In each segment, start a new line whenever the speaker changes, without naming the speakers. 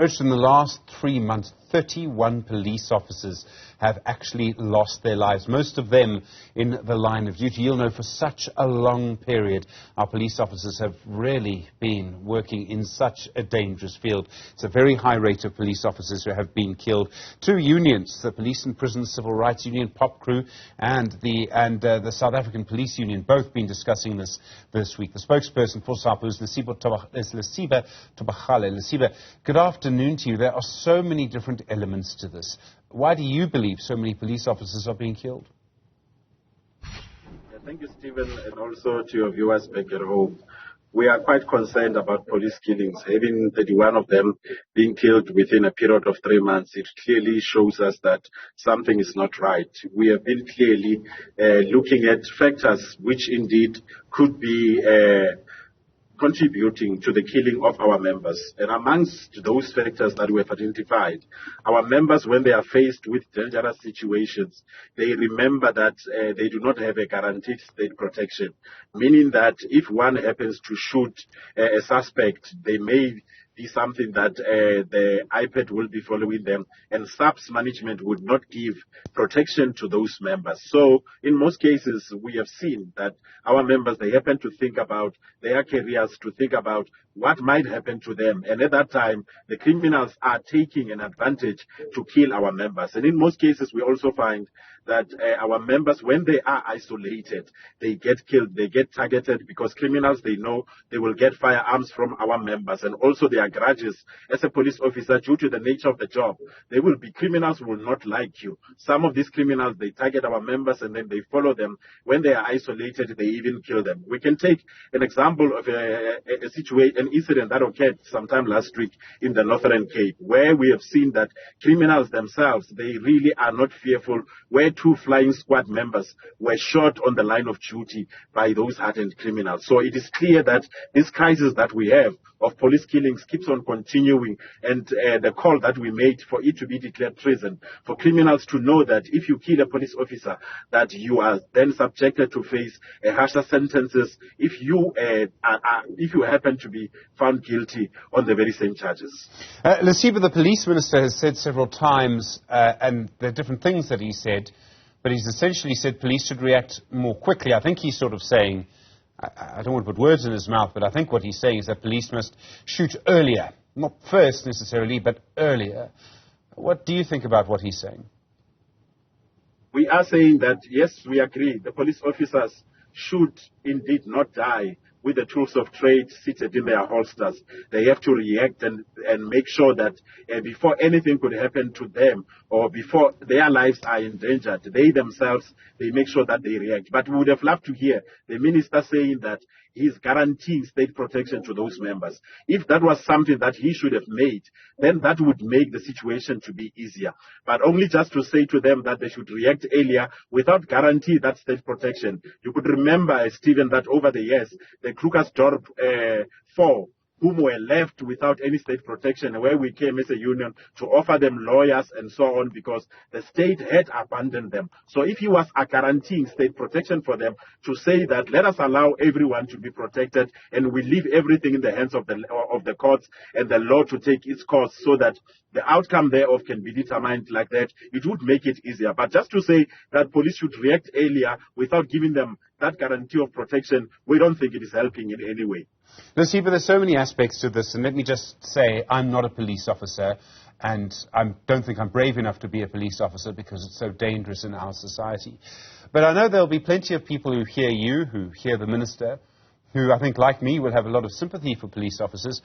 Just in the last 3 months, 31 police officers have actually lost their lives, most of them in the line of duty. You'll know for such a long period, our police officers have really been working in such a dangerous field. It's a very high rate of police officers who have been killed. Two unions, the Police and Prison Civil Rights Union, POP Crew, and the South African Police Union, both been discussing this week. The spokesperson for SAPO is Lesiba Thobakgale. Lesiba, good afternoon to you. There are so many different elements to this. Why do you believe so many police officers are being killed?
Thank you, Stephen, and also to your viewers back at home. We are quite concerned about police killings. Having 31 of them being killed within a period of 3 months, it clearly shows us that something is not right. We have been clearly looking at factors which indeed could be contributing to the killing of our members. And amongst those factors that we have identified, our members, when they are faced with dangerous situations, they remember that they do not have a guaranteed state protection, meaning that if one happens to shoot a suspect, they may be something that the iPad will be following them, and SAPS management would not give protection to those members. So in most cases, we have seen that our members, they happen to think about their careers, to think about what might happen to them. And at that time, the criminals are taking an advantage to kill our members. And in most cases, we also find that our members, when they are isolated, they get killed, they get targeted, because criminals, they know they will get firearms from our members. And also their grudges as a police officer, due to the nature of the job, they will be criminals who will not like you. Some of these criminals, they target our members and then they follow them. When they are isolated, they even kill them. We can take an example of an incident that occurred sometime last week in the Northern Cape, where we have seen that criminals themselves, they really are not fearful, where 2 flying squad members were shot on the line of duty by those hardened criminals. So it is clear that this crisis that we have of police killings keeps on continuing, and the call that we made for it to be declared treason, for criminals to know that if you kill a police officer, that you are then subjected to face harsher sentences if you happen to be found guilty on the very same charges.
Lesiba, the police minister, has said several times, and there are different things that he said, but he's essentially said police should react more quickly. I think he's sort of saying, I don't want to put words in his mouth, but I think what he's saying is that police must shoot earlier. Not first necessarily, but earlier. What do you think about what he's saying?
We are saying that, yes, we agree. The police officers should indeed not die with the tools of trade seated in their holsters. They have to react and make sure that before anything could happen to them, or before their lives are endangered, they themselves, they make sure that they react. But we would have loved to hear the minister saying that he's guaranteeing state protection to those members. If that was something that he should have made, then that would make the situation to be easier. But only just to say to them that they should react earlier without guarantee that state protection. You could remember, Stephen, that over the years, the Krugersdorp 4, whom were left without any state protection, where we came as a union to offer them lawyers and so on, because the state had abandoned them. So if he was guaranteeing state protection for them, to say that let us allow everyone to be protected and we leave everything in the hands of the courts and the law to take its course, so that the outcome thereof can be determined like that, it would make it easier. But just to say that police should react earlier without giving them that guarantee of protection, we don't think it is helping in any way.
Lesiba, there's so many aspects to this, and let me just say I'm not a police officer, and I don't think I'm brave enough to be a police officer because it's so dangerous in our society. But I know there'll be plenty of people who hear you, who hear the minister, who I think, like me, will have a lot of sympathy for police officers,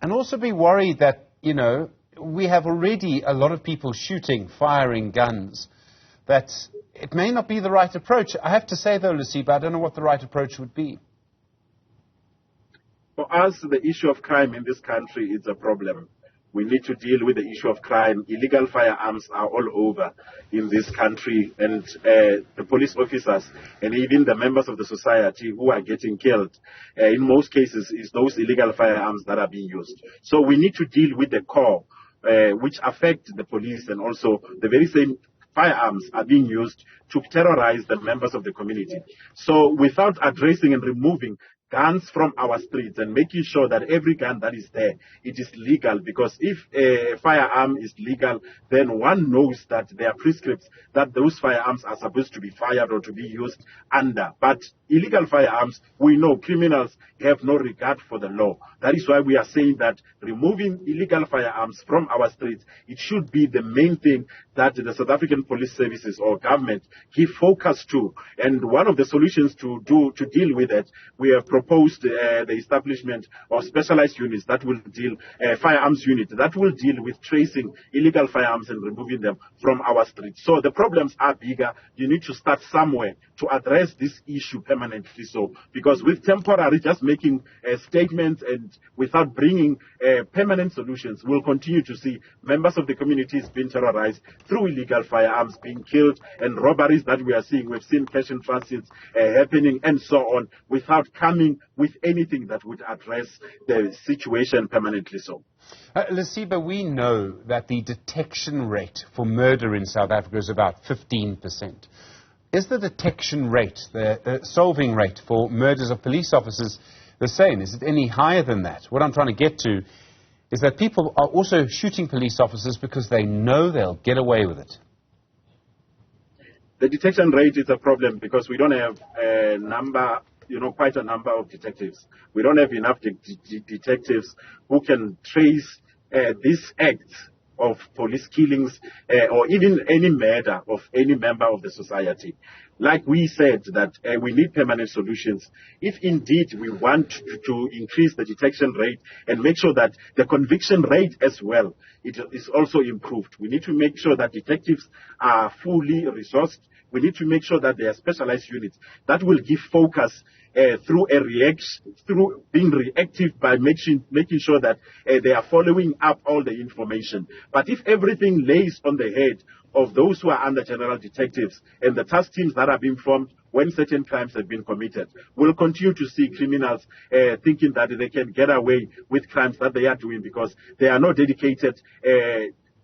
and also be worried that, you know, we have already a lot of people shooting, firing guns, that it may not be the right approach. I have to say, though, Lesiba, I don't know what the right approach would be.
For us, the issue of crime in this country is a problem. We need to deal with the issue of crime. Illegal firearms are all over in this country, and the police officers and even the members of the society who are getting killed, in most cases, is those illegal firearms that are being used. So we need to deal with the core, which affect the police, and also the very same firearms are being used to terrorize the members of the community. So without addressing and removing guns from our streets and making sure that every gun that is there, it is legal. Because if a firearm is legal, then one knows that there are prescripts that those firearms are supposed to be fired or to be used under. But illegal firearms, we know criminals have no regard for the law. That is why we are saying that removing illegal firearms from our streets, it should be the main thing that the South African Police Services or government give focus to. And one of the solutions to deal with it, we have proposed the establishment of specialized units that will deal, firearms unit, that will deal with tracing illegal firearms and removing them from our streets. So the problems are bigger. You need to start somewhere to address this issue permanently. So, because with temporary, just making statements and without bringing permanent solutions, we'll continue to see members of the communities being terrorized through illegal firearms, being killed, and robberies that we are seeing. We've seen cash and transits happening and so on, without coming with anything that would address the situation permanently. So,
Lesiba, we know that the detection rate for murder in South Africa is about 15%. Is the detection rate, the solving rate for murders of police officers the same? Is it any higher than that? What I'm trying to get to is that people are also shooting police officers because they know they'll get away with it.
The detection rate is a problem because we don't have a number, quite a number of detectives. We don't have enough detectives who can trace these acts of police killings or even any murder of any member of the society. Like we said, that we need permanent solutions. If indeed we want to increase the detection rate and make sure that the conviction rate as well, it is also improved. We need to make sure that detectives are fully resourced. We need to make sure that they are specialized units that will give focus through being reactive by making sure that they are following up all the information. But if everything lays on the head of those who are under general detectives and the task teams that are being formed when certain crimes have been committed, we'll continue to see criminals thinking that they can get away with crimes that they are doing because there are no dedicated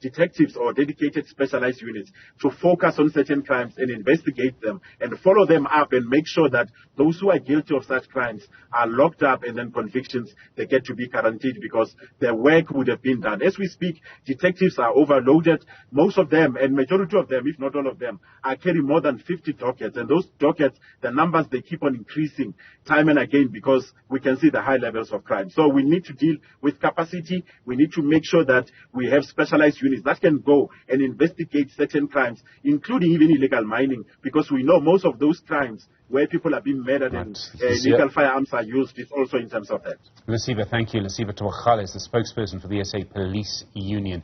detectives or dedicated specialized units to focus on certain crimes and investigate them and follow them up and make sure that those who are guilty of such crimes are locked up and then convictions, they get to be guaranteed because their work would have been done. As we speak, detectives are overloaded. Most of them, and majority of them, if not all of them, are carrying more than 50 dockets. And those dockets, the numbers, they keep on increasing time and again because we can see the high levels of crime. So we need to deal with capacity. We need to make sure that we have specialized units that can go and investigate certain crimes, including even illegal mining, because we know most of those crimes where people are being murdered and illegal firearms are used is also in terms of that.
Lesiba, thank you. Lesiba Thobakgale is the spokesperson for the SA Police Union.